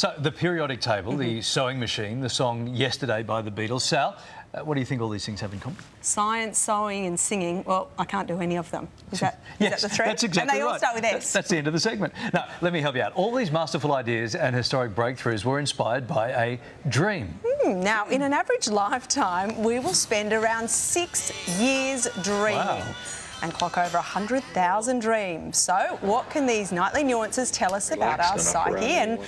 So the periodic table, the sewing machine, the song Yesterday by the Beatles. Sal, what do you think all these things have in common? Science, sewing and singing. Well, I can't do any of them. Is that the threat? That's exactly right. And they all start with S. That's the end of the segment. Now, let me help you out. All these masterful ideas and historic breakthroughs were inspired by a dream. Now, in an average lifetime, we will spend around 6 years dreaming. Wow. And clock over 100,000 dreams. So what can these nightly nuances tell us about our psyche and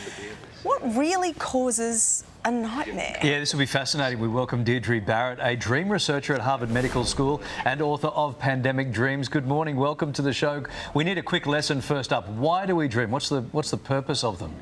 what really causes a nightmare? Yeah, this will be fascinating. We welcome Deirdre Barrett, a dream researcher at Harvard Medical School and author of Pandemic Dreams. Good morning. Welcome to the show. We need a quick lesson first up. Why do we dream? What's the purpose of them?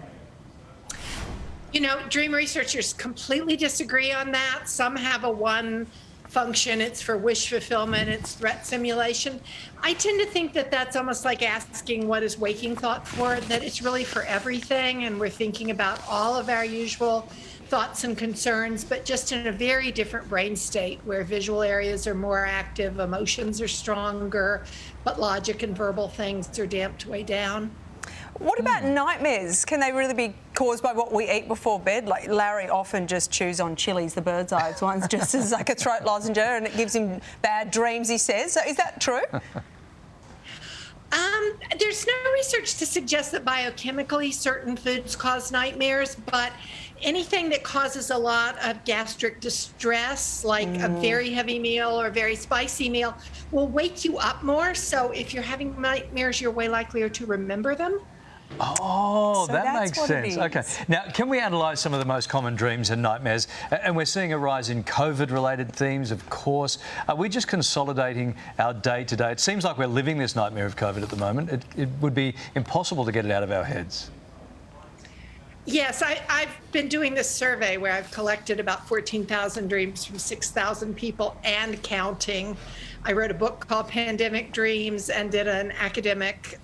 You know, dream researchers completely disagree on that. Some have a one function, it's for wish fulfillment, it's threat simulation. I tend to think that that's almost like asking what is waking thought for, that it's really for everything, and we're thinking about all of our usual thoughts and concerns, but just in a very different brain state where visual areas are more active, emotions are stronger, but logic and verbal things are damped way down. What about nightmares? Can they really be caused by what we eat before bed? Like Larry often just chews on chilies, the bird's eye ones, just as like a throat lozenge, and it gives him bad dreams, he says. So is that true? There's no research to suggest that biochemically certain foods cause nightmares, but anything that causes a lot of gastric distress, like a very heavy meal or a very spicy meal, will wake you up more. So if you're having nightmares, you're way likelier to remember them. Oh, So that makes sense. Okay. Now, can we analyse some of the most common dreams and nightmares? And we're seeing a rise in COVID-related themes, of course. Are we just consolidating our day-to-day? It seems like we're living this nightmare of COVID at the moment. It would be impossible to get it out of our heads. Yes, I've been doing this survey where I've collected about 14,000 dreams from 6,000 people and counting. I wrote a book called Pandemic Dreams and did an academic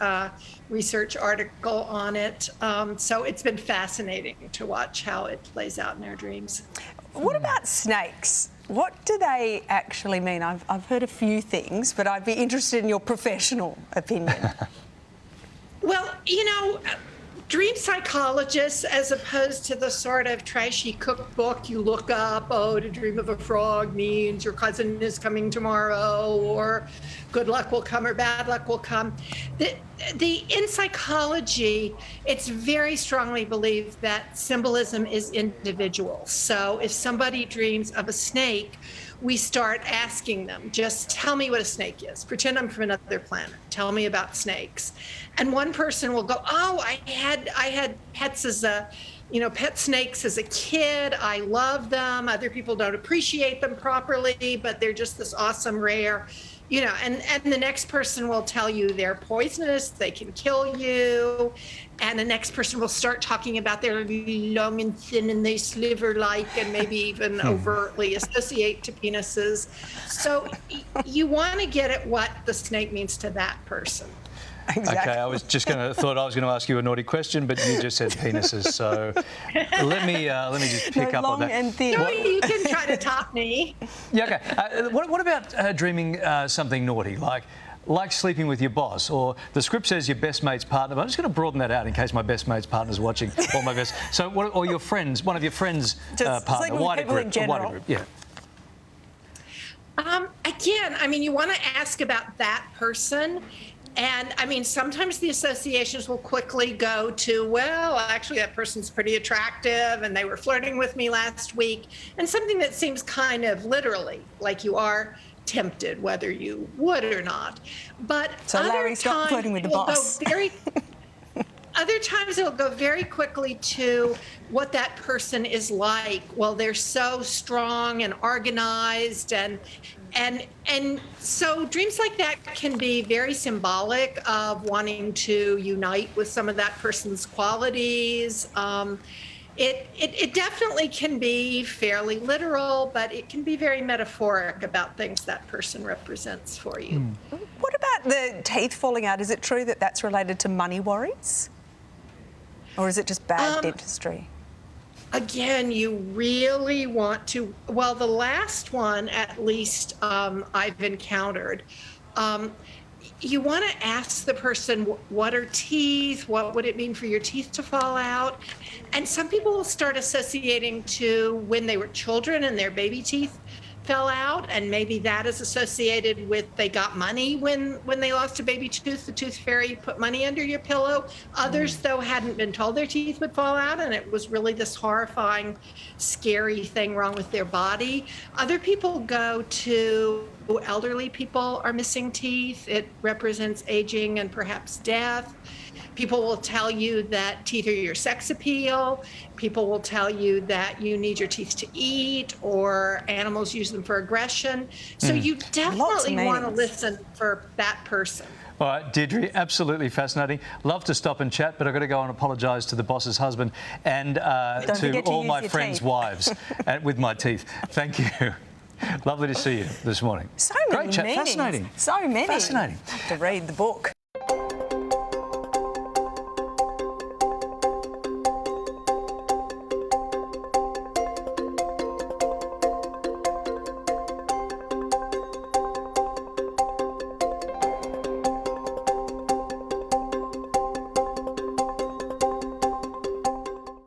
research article on it. So it's been fascinating to watch how it plays out in our dreams. What about snakes? What do they actually mean? I've heard a few things, but I'd be interested in your professional opinion. Well, you know, dream psychologists, as opposed to the sort of trashy cookbook you look up, oh, to dream of a frog means your cousin is coming tomorrow, or good luck will come or bad luck will come. In psychology, it's very strongly believed that symbolism is individual. So if somebody dreams of a snake, we start asking them, just tell me what a snake is. Pretend I'm from another planet. Tell me about snakes. And one person will go, oh, I had pets as pet snakes as a kid. I love them. Other people don't appreciate them properly, but they're just this awesome, rare, and the next person will tell you they're poisonous, they can kill you. And the next person will start talking about they're long and thin and they sliver-like and maybe even overtly associate to penises. So you want to get at what the snake means to that person. Exactly. Okay, I was just thought I was going to ask you a naughty question, but you just said penises, so let me just pick up on that. And thin. No, you can try to top me. Yeah, okay. What about dreaming something naughty, like sleeping with your boss, or the script says your best mate's partner? But I'm just going to broaden that out in case my best mate's partner's watching, or my best. So, or your friends, one of your friends' partner, wider group, yeah. Again, I mean, you want to ask about that person. And I mean, sometimes the associations will quickly go to, well, actually that person's pretty attractive and they were flirting with me last week, and something that seems kind of literally like you are tempted, whether you would or not. But so Larry's not flirting with the boss. Other times it'll go very quickly to what that person is like. Well, they're so strong and organized, and so dreams like that can be very symbolic of wanting to unite with some of that person's qualities. It definitely can be fairly literal, but it can be very metaphoric about things that person represents for you. What about the teeth falling out? Is it true that that's related to money worries? Or is it just bad dentistry? Again, you really want to, well, the last one, at least I've encountered, you want to ask the person, what are teeth? What would it mean for your teeth to fall out? And some people will start associating to when they were children and their baby teeth fell out, and maybe that is associated with they got money when they lost a baby tooth. The tooth fairy put money under your pillow. Others, though, hadn't been told their teeth would fall out, and it was really this horrifying, scary thing wrong with their body. Other people go to elderly people are missing teeth. It represents aging and perhaps death. People will tell you that teeth are your sex appeal. People will tell you that you need your teeth to eat, or animals use them for aggression. So you definitely want to listen for that person. All right, Deirdre, absolutely fascinating. Love to stop and chat, but I've got to go and apologise to the boss's husband and to all my friends' wives with my teeth. Thank you. Lovely to see you this morning. So many Great chat. meanings. Fascinating. So many. Fascinating. I have to read the book.